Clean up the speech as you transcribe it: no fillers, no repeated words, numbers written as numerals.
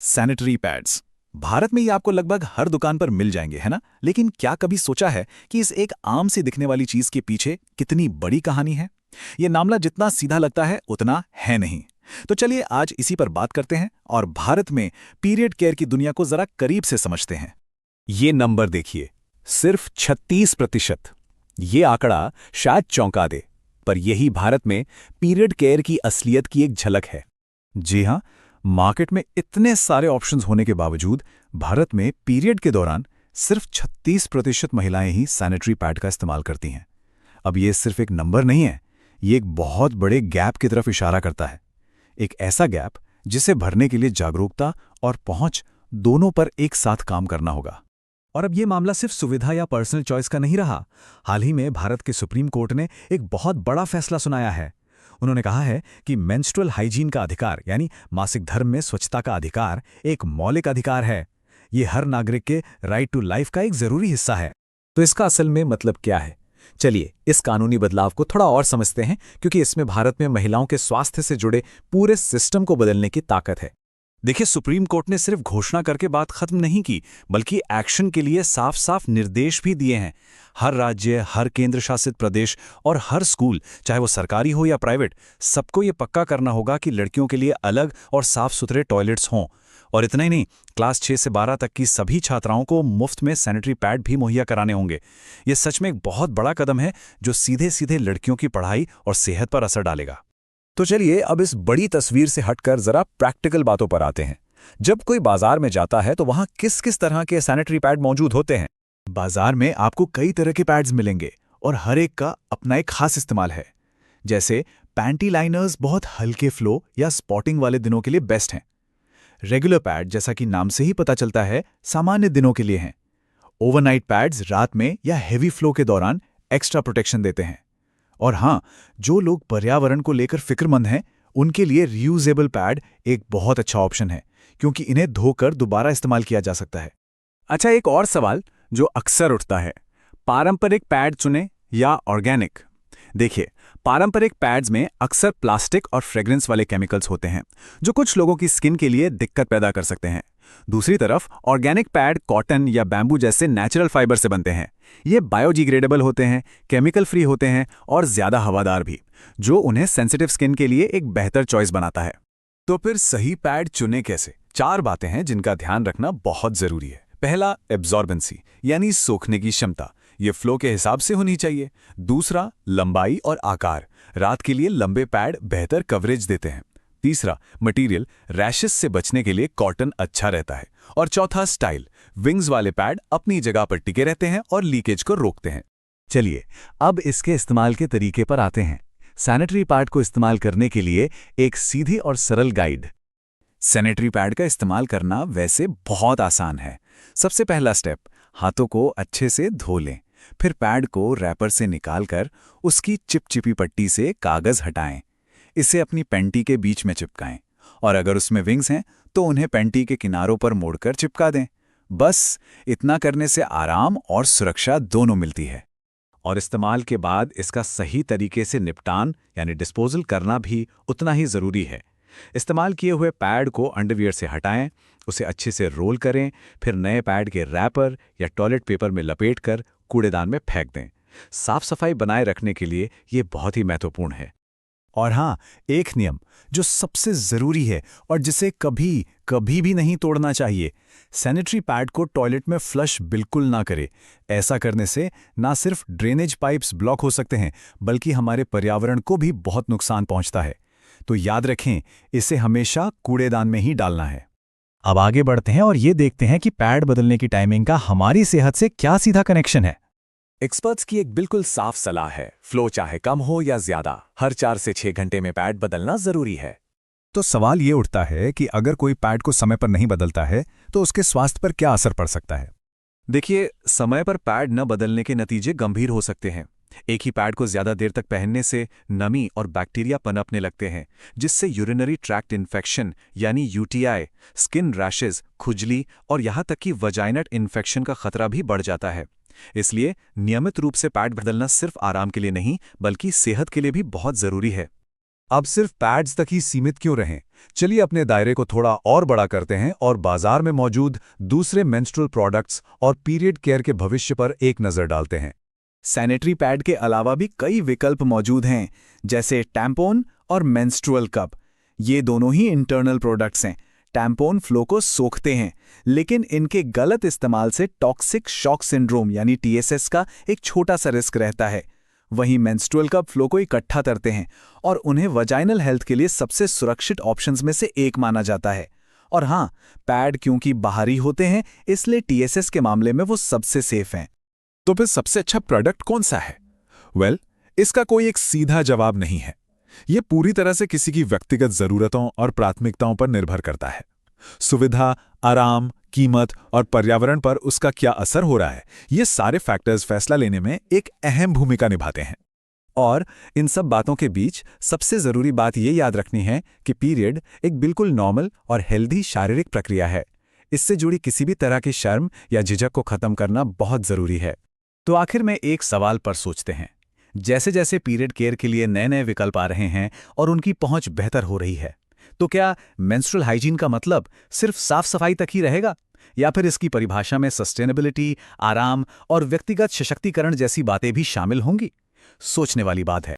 Sanitary pads Bharat में ये आपको लगभग हर दुकान पर मिल जाएंगे, है ना? लेकिन क्या कभी सोचा है कि इस एक आम सी दिखने वाली चीज के पीछे कितनी बड़ी कहानी है? ये मामला जितना सीधा लगता है उतना है नहीं। तो चलिए आज इसी पर बात करते हैं और भारत में पीरियड केयर की दुनिया को जरा करीब से समझते हैं। ये नंबर देखिए, सिर्फ 36%। ये आंकड़ा शायद चौंका दे, पर यही भारत में पीरियड केयर की असलियत की एक झलक है। जी हाँ, मार्केट में इतने सारे ऑप्शंस होने के बावजूद भारत में पीरियड के दौरान सिर्फ 36% महिलाएं ही सैनिटरी पैड का इस्तेमाल करती हैं। अब ये सिर्फ एक नंबर नहीं है, ये एक बहुत बड़े गैप की तरफ इशारा करता है। एक ऐसा गैप जिसे भरने के लिए जागरूकता और पहुंच दोनों पर एक साथ काम करना होगा। और अब ये मामला सिर्फ सुविधा या पर्सनल चॉइस का नहीं रहा। हाल ही में भारत के सुप्रीम कोर्ट ने एक बहुत बड़ा फैसला सुनाया है। उन्होंने कहा है कि मेंस्ट्रुअल हाइजीन का अधिकार यानी मासिक धर्म में स्वच्छता का अधिकार एक मौलिक अधिकार है। ये हर नागरिक के राइट टू लाइफ का एक जरूरी हिस्सा है। तो इसका असल में मतलब क्या है? चलिए इस कानूनी बदलाव को थोड़ा और समझते हैं, क्योंकि इसमें भारत में महिलाओं के स्वास्थ्य से जुड़े पूरे सिस्टम को बदलने की ताकत है। देखिए, सुप्रीम कोर्ट ने सिर्फ घोषणा करके बात खत्म नहीं की, बल्कि एक्शन के लिए साफ साफ निर्देश भी दिए हैं। हर राज्य, हर केंद्र शासित प्रदेश और हर स्कूल, चाहे वो सरकारी हो या प्राइवेट, सबको ये पक्का करना होगा कि लड़कियों के लिए अलग और साफ सुथरे टॉयलेट्स हों। और इतना ही नहीं, क्लास 6 से 12 तक की सभी छात्राओं को मुफ्त में सैनिटरी पैड भी मुहैया कराने होंगे। ये सच में एक बहुत बड़ा कदम है जो सीधे सीधे लड़कियों की पढ़ाई और सेहत पर असर डालेगा। तो चलिए अब इस बड़ी तस्वीर से हटकर जरा प्रैक्टिकल बातों पर आते हैं। जब कोई बाजार में जाता है तो वहां किस किस तरह के सैनिटरी पैड मौजूद होते हैं? बाजार में आपको कई तरह के पैड्स मिलेंगे और हर एक का अपना एक खास इस्तेमाल है। जैसे पैंटी लाइनर्स बहुत हल्के फ्लो या स्पॉटिंग वाले दिनों के लिए बेस्ट हैं। रेगुलर पैड, जैसा कि नाम से ही पता चलता है, सामान्य दिनों के लिए हैं। ओवरनाइट पैड्स रात में या हेवी फ्लो के दौरान एक्स्ट्रा प्रोटेक्शन देते हैं। और हाँ, जो लोग पर्यावरण को लेकर फिक्रमंद हैं, उनके लिए रियूजेबल पैड एक बहुत अच्छा ऑप्शन है, क्योंकि इन्हें धोकर दोबारा इस्तेमाल किया जा सकता है। अच्छा, एक और सवाल जो अक्सर उठता है, पारंपरिक पैड चुनें या ऑर्गेनिक? देखिए, पारंपरिक पैड्स में अक्सर प्लास्टिक और फ्रेग्रेंस वाले केमिकल्स होते हैं, जो कुछ लोगों की स्किन के लिए दिक्कत पैदा कर सकते हैं। दूसरी तरफ ऑर्गेनिक पैड कॉटन या बैम्बू जैसे नेचुरल फाइबर से बनते हैं। ये बायोडिग्रेडेबल होते हैं, केमिकल फ्री होते हैं और ज्यादा हवादार भी, जो उन्हें सेंसिटिव स्किन के लिए एक बेहतर चॉइस बनाता है। तो फिर सही पैड चुनें कैसे? 4 बातें हैं जिनका ध्यान रखना बहुत जरूरी है। पहला, एब्जॉर्बेंसी यानी सोखने की क्षमता, ये फ्लो के हिसाब से होनी चाहिए। दूसरा, लंबाई और आकार, रात के लिए लंबे पैड बेहतर कवरेज देते हैं। तीसरा, मटेरियल, रैशेस से बचने के लिए कॉटन अच्छा रहता है। और चौथा, स्टाइल, विंग्स वाले पैड अपनी जगह पर टिके रहते हैं और लीकेज को रोकते हैं। चलिए अब इसके इस्तेमाल के तरीके पर आते हैं। सैनिटरी पैड को इस्तेमाल करने के लिए एक सीधी और सरल गाइड। सैनिटरी पैड का इस्तेमाल करना वैसे बहुत आसान है। सबसे पहला स्टेप, हाथों को अच्छे से धो लें। फिर पैड को रैपर से निकालकर उसकी चिपचिपी पट्टी से कागज हटाएं। इसे अपनी पैंटी के बीच में चिपकाएं, और अगर उसमें विंग्स हैं तो उन्हें पैंटी के किनारों पर मोड़कर चिपका दें। बस इतना करने से आराम और सुरक्षा दोनों मिलती है। और इस्तेमाल के बाद इसका सही तरीके से निपटान यानी डिस्पोजल करना भी उतना ही जरूरी है। इस्तेमाल किए हुए पैड को अंडरवियर से हटाएं, उसे अच्छे से रोल करें, फिर नए पैड के रैपर या टॉयलेट पेपर में लपेटकर कूड़ेदान में फेंक दें। साफ सफाई बनाए रखने के लिए ये बहुत ही महत्वपूर्ण है। और हाँ, एक नियम जो सबसे जरूरी है और जिसे कभी कभी भी नहीं तोड़ना चाहिए, सैनिटरी पैड को टॉयलेट में फ्लश बिल्कुल ना करें। ऐसा करने से ना सिर्फ ड्रेनेज पाइप्स ब्लॉक हो सकते हैं, बल्कि हमारे पर्यावरण को भी बहुत नुकसान पहुंचता है। तो याद रखें, इसे हमेशा कूड़ेदान में ही डालना है। अब आगे बढ़ते हैं और ये देखते हैं कि पैड बदलने की टाइमिंग का हमारी सेहत से क्या सीधा कनेक्शन है। एक्सपर्ट्स की एक बिल्कुल साफ सलाह है, फ्लो चाहे कम हो या ज्यादा, हर 4 से 6 घंटे में पैड बदलना जरूरी है। तो सवाल ये उठता है कि अगर कोई पैड को समय पर नहीं बदलता है तो उसके स्वास्थ्य पर क्या असर पड़ सकता है? देखिए, समय पर पैड न बदलने के नतीजे गंभीर हो सकते हैं। एक ही पैड को ज्यादा देर तक पहनने से नमी और बैक्टीरिया पनपने लगते हैं, जिससे यूरिनरी ट्रैक्ट इन्फेक्शन यानी यूटीआई, स्किन रैशेज, खुजली और यहाँ तक कि वजाइनल इन्फेक्शन का खतरा भी बढ़ जाता है। इसलिए नियमित रूप से पैड बदलना सिर्फ आराम के लिए नहीं, बल्कि सेहत के लिए भी बहुत जरूरी है। अब सिर्फ पैड्स तक ही सीमित क्यों रहें? चलिए अपने दायरे को थोड़ा और बड़ा करते हैं और बाजार में मौजूद दूसरे मेंस्ट्रुअल प्रोडक्ट्स और पीरियड केयर के भविष्य पर एक नज़र डालते हैं। सैनिटरी पैड के अलावा भी कई विकल्प मौजूद हैं, जैसे टैम्पोन और मेंस्ट्रुअल कप। ये दोनों ही इंटरनल प्रोडक्ट्स हैं। टैम्पोन फ्लो को सोखते हैं, लेकिन इनके गलत इस्तेमाल से टॉक्सिक शॉक सिंड्रोम यानी टीएसएस का एक छोटा सा रिस्क रहता है। वहीं मेंस्ट्रुअल कप फ्लो को इकट्ठा करते हैं और उन्हें वजाइनल हेल्थ के लिए सबसे सुरक्षित ऑप्शंस में से एक माना जाता है। और हाँ, पैड क्योंकि बाहरी होते हैं, इसलिए टीएसएस के मामले में वो सबसे सेफ हैं। तो फिर सबसे अच्छा प्रोडक्ट कौन सा है? इसका कोई एक सीधा जवाब नहीं है। ये पूरी तरह से किसी की व्यक्तिगत जरूरतों और प्राथमिकताओं पर निर्भर करता है। सुविधा, आराम, कीमत और पर्यावरण पर उसका क्या असर हो रहा है, ये सारे फैक्टर्स फैसला लेने में एक अहम भूमिका निभाते हैं। और इन सब बातों के बीच सबसे जरूरी बात ये याद रखनी है कि पीरियड एक बिल्कुल नॉर्मल और हेल्दी शारीरिक प्रक्रिया है। इससे जुड़ी किसी भी तरह की शर्म या झिझक को खत्म करना बहुत जरूरी है। तो आखिर में एक सवाल पर सोचते हैं। जैसे जैसे पीरियड केयर के लिए नए नए विकल्प आ रहे हैं और उनकी पहुंच बेहतर हो रही है, तो क्या मेंस्ट्रुअल हाइजीन का मतलब सिर्फ साफ सफाई तक ही रहेगा, या फिर इसकी परिभाषा में सस्टेनेबिलिटी, आराम और व्यक्तिगत सशक्तिकरण जैसी बातें भी शामिल होंगी? सोचने वाली बात है।